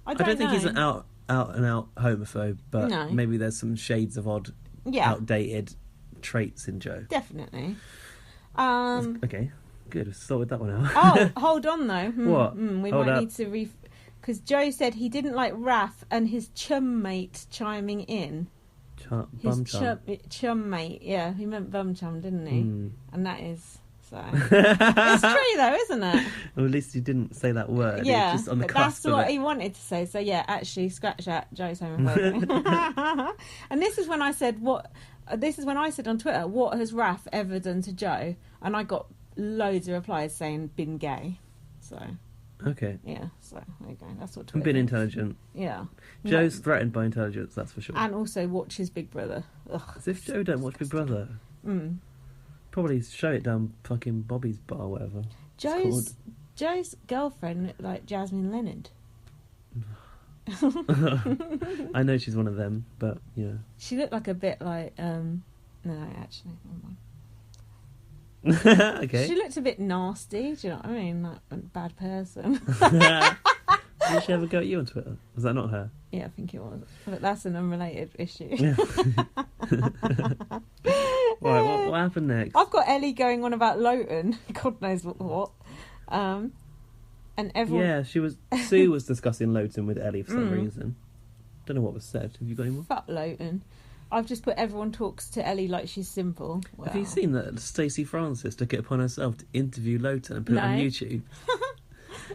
I don't think he's an out and out homophobe, but No. maybe there's some shades of odd, outdated traits in Joe. Definitely. Okay, good. We've sorted that one out. Oh, hold on though. What? We Hold might up. need to because Joe said he didn't like Raph and his chum mate chiming in. Bum chum. Chum mate, yeah, he meant bum chum, didn't he? And that is so. It's true though, isn't it? Well, at least he didn't say that word. Yeah, Just on the but cusp that's what of it. he wanted to say. So yeah, actually, scratch that. Joe's homophobic. And this is when I said on Twitter, what has Raph ever done to Joe? And I got loads of replies saying been gay. So Okay. yeah, so there you go. That's what Twitter Been thinks. intelligent. Yeah. Joe's threatened by intelligence, that's for sure. And also watches Big Brother. Ugh, As if Joe don't watch Big Brother. Probably show it down fucking Bobby's bar or whatever. Joe's girlfriend looked like Jasmine Leonard. I know she's one of them, but yeah. She looked like a bit like no, actually, never mind. Okay. She looked a bit nasty. Do you know what I mean? Like a bad person. Did she ever go at you on Twitter? Was that not her? Yeah, I think it was. But that's an unrelated issue. Yeah. Right, what happened next? I've got Ellie going on about Lowton. God knows what. And everyone. Yeah, Sue was discussing Lowton with Ellie for some reason. Don't know what was said. Have you got any more? Fuck Lowton. I've just put everyone talks to Ellie like she's simple. Wow. Have you seen that Stacey Francis took it upon herself to interview Lowton and put it on YouTube?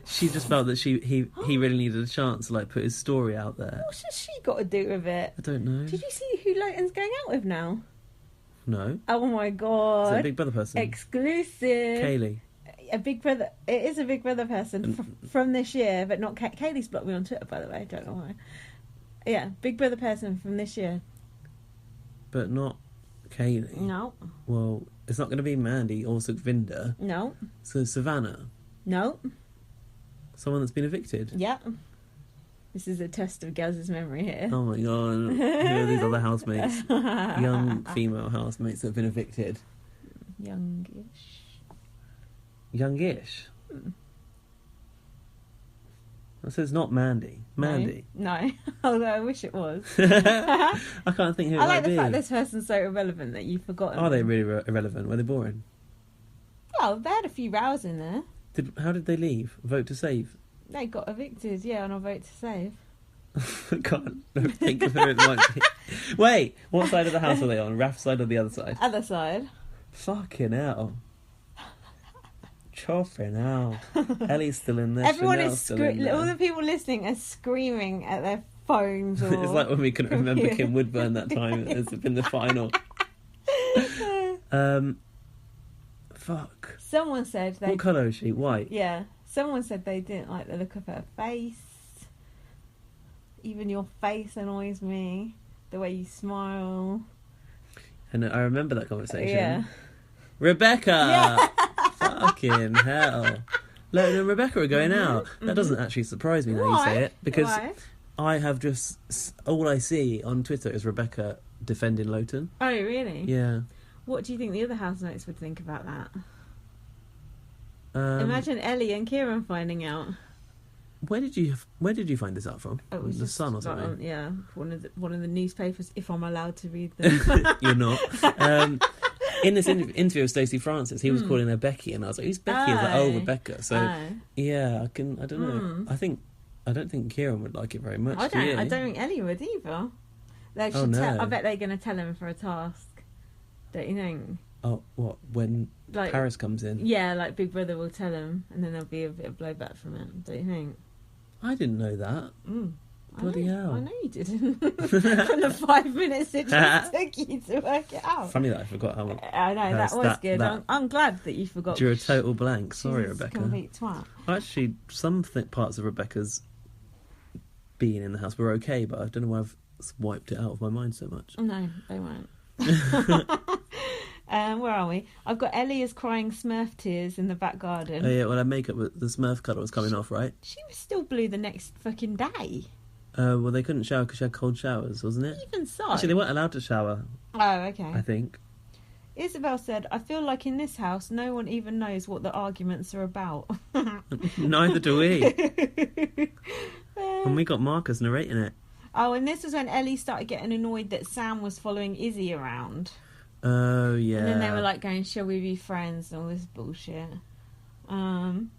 She just felt that he really needed a chance to like put his story out there. What's she got to do with it? I don't know. Did you see who Lowton's going out with now? No. Oh my god! Is that a Big Brother person? Exclusive. Kaylee. A Big Brother. It is a Big Brother person from this year, but not Kaylee's blocked me on Twitter, by the way. I don't know why. Yeah, Big Brother person from this year. But not Kaylee. No. Well, it's not going to be Mandy or Sukhvinder. No. So Savannah. No. Someone that's been evicted. Yeah. This is a test of Gaz's memory here. Oh my god. Who are these other housemates? Young female housemates that have been evicted. Youngish. Youngish? That says not Mandy. Mandy. No. Although I wish it was. I can't think who it I might like the be. fact this person's so irrelevant that you've forgotten. Are they really irrelevant? Were they boring? Well, they had a few rows in there. How did they leave? Vote to save? They got evicted, yeah, on a vote to save. I can't think of who it might be. Wait, what side of the house are they on? Raph's side or the other side? Other side. Fucking hell. Choffing hell. Ellie's still in there. Everyone Chanel's is still in there. all the people listening are screaming at their phones. Or It's like when we couldn't remember Kim Woodburn that time. It's been the final. Fuck. Someone said they. What colour is she? White? Yeah. Someone said they didn't like the look of her face. Even your face annoys me. The way you smile. And I remember that conversation. Yeah. Rebecca! Yeah. Fucking hell. Lowton and Rebecca are going out. That doesn't actually surprise me now you say it. Because Why? I have just... All I see on Twitter is Rebecca defending Lowton. Oh, really? Yeah. What do you think the other housemates would think about that? Imagine Ellie and Kieran finding out. Where did you find this out from? It was The just Sun or something? yeah, one of the newspapers, if I'm allowed to read them. You're not. In this interview with Stacey Francis, he was calling her Becky, and I was like, "Who's Becky?" I was like, "Oh, Rebecca." So yeah, I don't know. I don't think Kieran would like it very much. I don't think Ellie would either. They should no. I bet they're going to tell him for a task. Don't you think? Oh, what? When Paris comes in? Yeah, like Big Brother will tell him, and then there'll be a bit of blowback from it. Don't you think? I didn't know that. Bloody hell. I know you didn't. From the 5 minutes it just took you to work it out. Funny that I forgot how. I know, that was good. I'm glad that you forgot. Drew a total blank. Sorry, She's Rebecca. A complete twat. Actually, some parts of Rebecca's being in the house were okay, but I don't know why I've wiped it out of my mind so much. No, they won't. Where are we? I've got Ellie is crying Smurf tears in the back garden. Oh yeah, well, her makeup, the Smurf colour was coming off, right? She was still blue the next fucking day. Well, they couldn't shower because she had cold showers, wasn't it? Even so. Actually, they weren't allowed to shower. Oh, okay. I think. Isabel said, I feel like in this house, no one even knows what the arguments are about. Neither do we. And we got Marcus narrating it. Oh, and this was when Ellie started getting annoyed that Sam was following Izzy around. Oh, yeah. And then they were like going, shall we be friends? And all this bullshit. And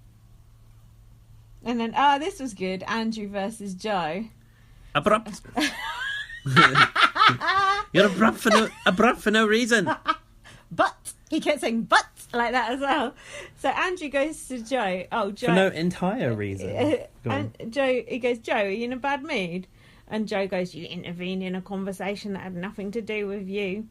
then, this was good. Andrew versus Joe. Abrupt. You're abrupt for no reason. But he kept saying but like that as well. So Andrew goes to Joe. Oh, Joe. For no entire reason. And Joe, he goes, Joe, are you in a bad mood? And Joe goes, you intervened in a conversation that had nothing to do with you.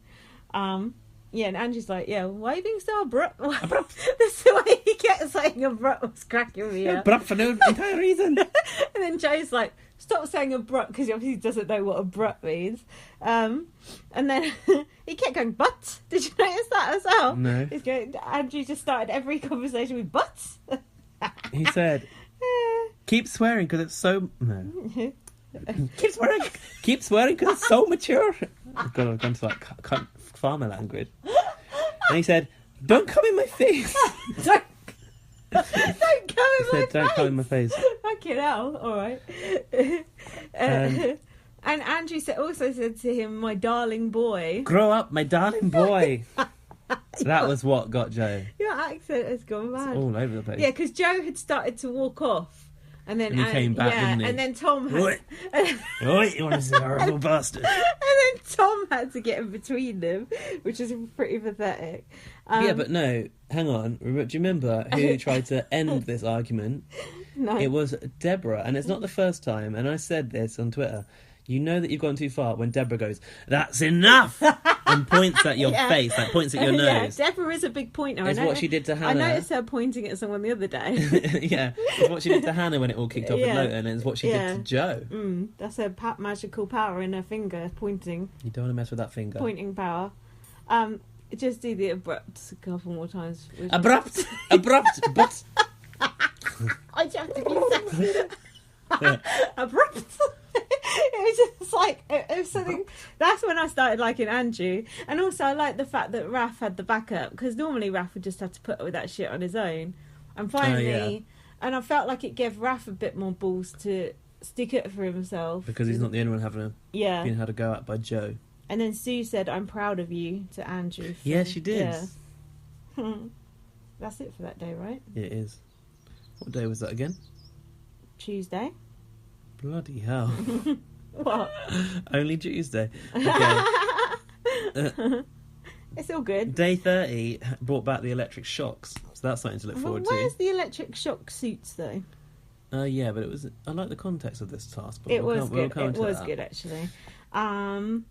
Yeah, and Andrew's like, yeah, why are you being so abrupt? Abrupt. That's the way he kept saying abrupt was cracking me up. Abrupt for no entire reason. And then Joe's like, stop saying abrupt, because he obviously doesn't know what abrupt means. And then he kept going, but? Did you notice that as well? No. Andrew just started every conversation with but. He said, keep swearing because it's so... No. Keep swearing because it's so mature. I've gone to like farmer language. And he said, don't come in my face. Don't come in my face. Fucking hell. All right. And Andrew also said to him, my darling boy. Grow up, my darling boy. That was what got Joe. Your accent has gone mad. It's all over the place. Yeah, because Joe had started to walk off. And then he came back, didn't he? And then Tom had... Oi, you want to see a horrible bastard. And then Tom had to get in between them, which is pretty pathetic. Yeah, but no, hang on. Do you remember who tried to end this argument? No. It was Deborah, and it's not the first time, and I said this on Twitter. You know that you've gone too far when Deborah goes, that's enough! And points at your face, like points at your nose. Yeah, Deborah is a big pointer. It's what she did to Hannah. I noticed her pointing at someone the other day. Yeah, it's what she did to Hannah when it all kicked off with Lowton, and it's what she did to Joe. That's her magical power in her finger, pointing. You don't want to mess with that finger. Pointing power. Just do the abrupt a couple more times. Abrupt! Abrupt! But... I just have to be abrupt. It was just like it was something. That's when I started liking Andrew, and also I like the fact that Raph had the backup, because normally Raph would just have to put up with that shit on his own. And finally, and I felt like it gave Raph a bit more balls to stick it for himself, because he's not the only one having being had a go at by Joe. And then Sue said, "I'm proud of you" to Andrew. Yeah, she did. Yeah. That's it for that day, right? It is. What day was that again? Tuesday. Bloody hell. What? Only Tuesday. Okay. It's all good. Day 30 brought back the electric shocks, so that's something to look forward to. Where's the electric shock suits, though? Yeah, but it was. I like the context of this task. But It was good, actually. Chanel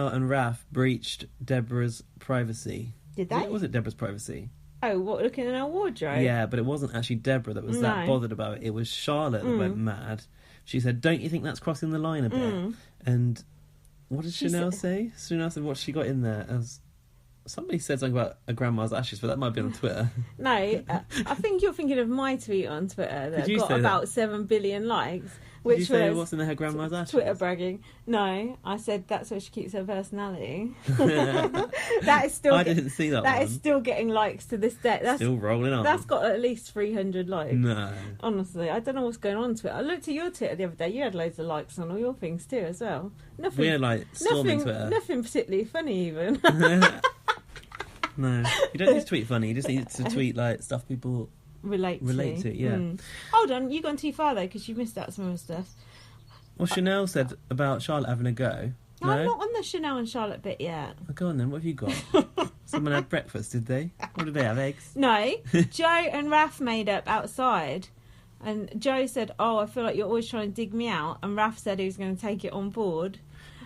and Raph breached Deborah's privacy. Did they? Was it Deborah's privacy? Oh, what, looking in our wardrobe? Yeah, but it wasn't actually Deborah that was that bothered about it. It was Charlotte that went mad. She said, don't you think that's crossing the line a bit? And what did Chanel say? Chanel said what she got in there. Somebody said something about a grandma's ashes, but that might be on Twitter. No, I think you're thinking of my tweet on Twitter that got about 7 billion likes. Did you say what's in her grandma's ashes? Twitter bragging. No, I said that's where she keeps her personality. That is still. I didn't see that. That is still getting likes to this day. That's still rolling on. That's got at least 300 likes. No, honestly, I don't know what's going on Twitter. I looked at your Twitter the other day. You had loads of likes on all your things too, as well. Nothing. We had like storming Twitter. Nothing particularly funny, even. No, you don't need to tweet funny. You just need to tweet like stuff people relate to. Yeah. Hold on, you've gone too far though, because you missed out some other stuff. Well, Chanel said about Charlotte having a go. No, I'm not on the Chanel and Charlotte bit yet. Oh, go on then. What have you got? Someone had breakfast, did they? What did they have? Eggs? No, Joe and Raph made up outside, and Joe said, "Oh, I feel like you're always trying to dig me out," and Raph said he was going to take it on board.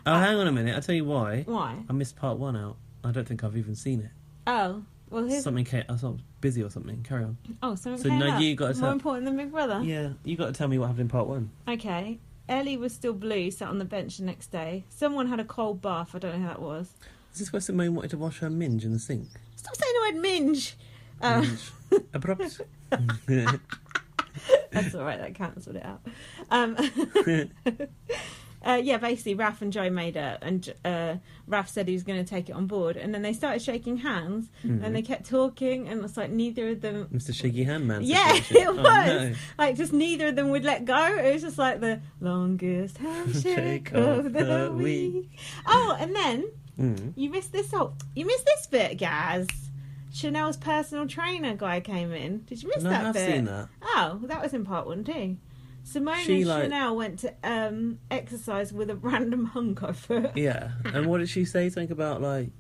Oh, hang on a minute. I'll tell you why. Why? I missed part 1 out. I don't think I've even seen it. Oh, well, something came. I was busy or something. Carry on. Oh, something came up. You got to tell. More important than Big Brother. Yeah, you got to tell me what happened in part 1. Okay. Ellie was still blue, sat on the bench the next day. Someone had a cold bath. I don't know who that was. Is this where Simone wanted to wash her minge in the sink? Stop saying the word minge. Abrupt. That's all right. That cancelled it out. Basically, Raph and Joe made it, and Raph said he was going to take it on board, and then they started shaking hands, and they kept talking, and it's like neither of them. Mr. Shaky Hand Man. Yeah, it was like just neither of them would let go. It was just like the longest handshake of the week. Oh, and then you missed this bit, Gaz. Chanel's personal trainer guy came in. Did you miss that bit? I've seen that. Oh, well, that was in part 1 too. Simone and Chanel went to exercise with a random hunk, I thought. Yeah, and what did she say? Something about, like...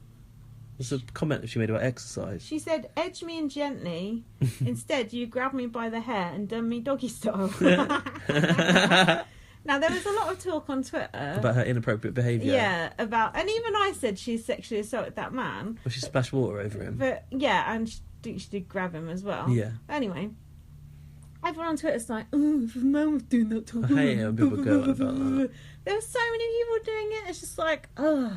What's the comment that she made about exercise? She said, edge me and gently. Instead, you grabbed me by the hair and done me doggy style. Now, there was a lot of talk on Twitter... About her inappropriate behaviour. Yeah, about... And even I said she sexually assaulted that man. Well, she splashed water over him. But, yeah, and she did grab him as well. Yeah. Anyway... Everyone on Twitter's like, oh, if a man was doing that to I hate it when people go about that. There were so many people doing it, it's just like, ugh.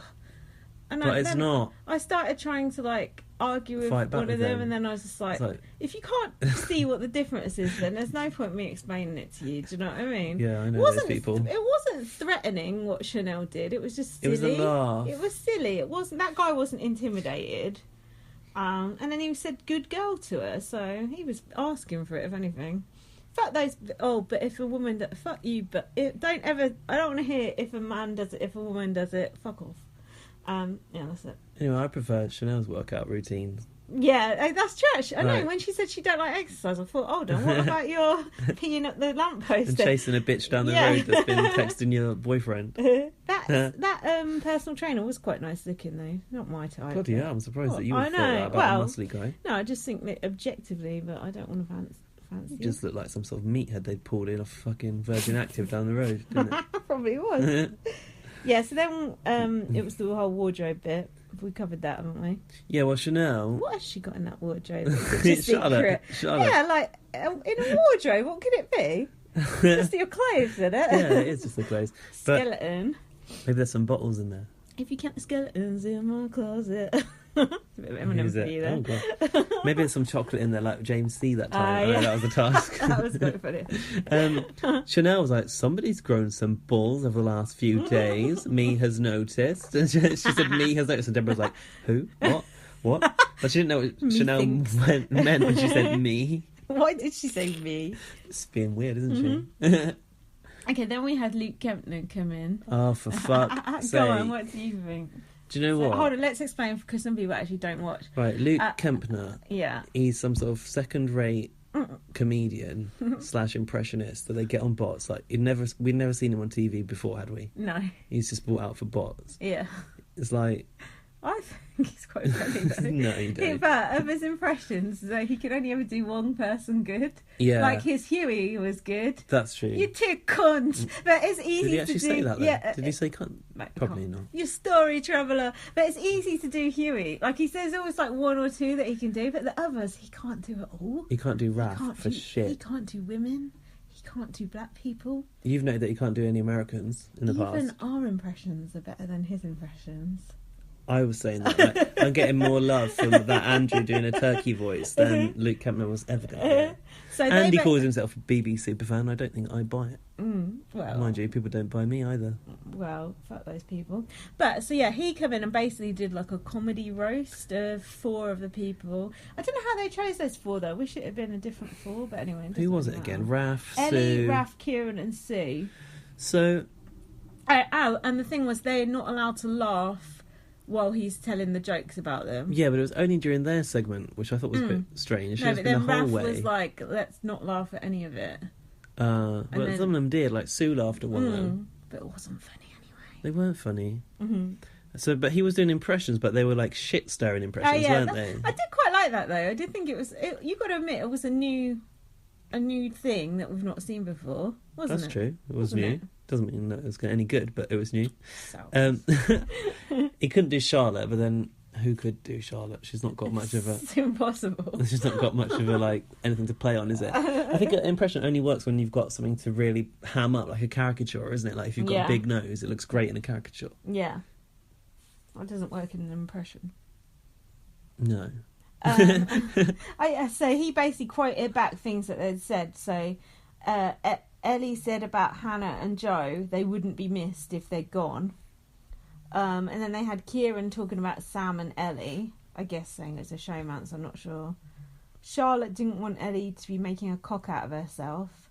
And but it's not. I started trying to, like, argue with one of them, and then I was just like, if you can't see what the difference is, then there's no point in me explaining it to you, do you know what I mean? Yeah, I know those people. It wasn't threatening what Chanel did, it was just silly. It was a laugh. It was silly, that guy wasn't intimidated. And then he said good girl to her, so he was asking for it, if anything. Fuck those. Oh, but if a woman does, fuck you. But I don't want to hear if a man does it, if a woman does it. Fuck off. Yeah, that's it. Anyway, I prefer Chanel's workout routines. Yeah, that's trash. I know. When she said she don't like exercise, I thought, hold on, what about your peeing at the lamppost and chasing a bitch down the road that's been texting your boyfriend? That personal trainer was quite nice looking though. Not my type. Bloody hell, I'm surprised that you would have thought that about a muscly guy. No, I just think that objectively, but I don't want to fancy. You just looked like some sort of meathead they'd pulled in off fucking Virgin Active down the road, didn't it? Probably was. Yeah, so then it was the whole wardrobe bit. We covered that, haven't we? Yeah, well, Chanel... What has she got in that wardrobe? It's secret. Charlotte. Yeah, like, in a wardrobe, what could it be? Just your clothes, isn't it? Yeah, it is just the clothes. Skeleton. Maybe there's some bottles in there. If you count the skeletons in my closet... It's a bit of Eminem for you there. Oh, God. Maybe there's some chocolate in there like James C. that time. Yeah. That was a task. That was quite funny. Chanel was like, somebody's grown some balls over the last few days. Me has noticed. And she said, me has noticed. And Deborah was like, who? What? But she didn't know what Chanel meant when she said me. Why did she say me? It's being weird, isn't she? Okay, then we had Luke Kempner come in. Oh, for fuck's sake. Go on, what do you think? Do you know what? Hold on, let's explain because some people actually don't watch. Right, Luke Kempner. Yeah. He's some sort of second-rate comedian / impressionist that they get on bots. Like we'd never seen him on TV before, had we? No. He's just brought out for bots. Yeah. It's like... I think he's quite funny though. No, you don't. But of his impressions, he could only ever do one person good. Yeah. Like his Huey was good. That's true. You two cunt. But it's easy to do. Did he actually say that though? Yeah. Did he say cunt? Probably not. You story traveller. But it's easy to do Huey. Like he says always like one or two that he can do, but the others he can't do at all. He can't do Raph for shit. He can't do women. He can't do black people. You've noted that he can't do any Americans in the past. Even our impressions are better than his impressions. I was saying that. Like, I'm getting more love from that Andrew doing a turkey voice than Luke Kempner was ever going to do. So and he calls himself a BB superfan. I don't think I buy it. Well, mind you, people don't buy me either. Well, fuck those people. But, so yeah, he came in and basically did like a comedy roast of 4 of the people. I don't know how they chose those 4 though. I wish it had been a different 4, but anyway. Who was it again? Raph, Ellie, Sue... Raph, Kieran and Sue. So... and the thing was they're not allowed to laugh while he's telling the jokes about them. Yeah, but it was only during their segment, which I thought was a bit strange. No, but then Raph was like, let's not laugh at any of it. But then, some of them did, like Sue laughed at one of them. But it wasn't funny anyway. They weren't funny. So, but he was doing impressions, but they were like shit-stirring impressions, weren't they? I did quite like that though. I did think it was, you've got to admit, it was a new thing that we've not seen before, wasn't it? That's true. It was new. Doesn't mean that it was any good, but it was new. He couldn't do Charlotte, but then who could do Charlotte? She's not got much of a... It's impossible. She's not got much of a, like, anything to play on, is it? I think an impression only works when you've got something to really ham up, like a caricature, isn't it? Like, if you've got a big nose, it looks great in a caricature. Yeah. Well, it doesn't work in an impression. No. So he basically quoted back things that they'd said. So Ellie said about Hannah and Joe, they wouldn't be missed if they're gone. And then they had Kieran talking about Sam and Ellie. I guess saying it's a showmance, I'm not sure. Charlotte didn't want Ellie to be making a cock out of herself.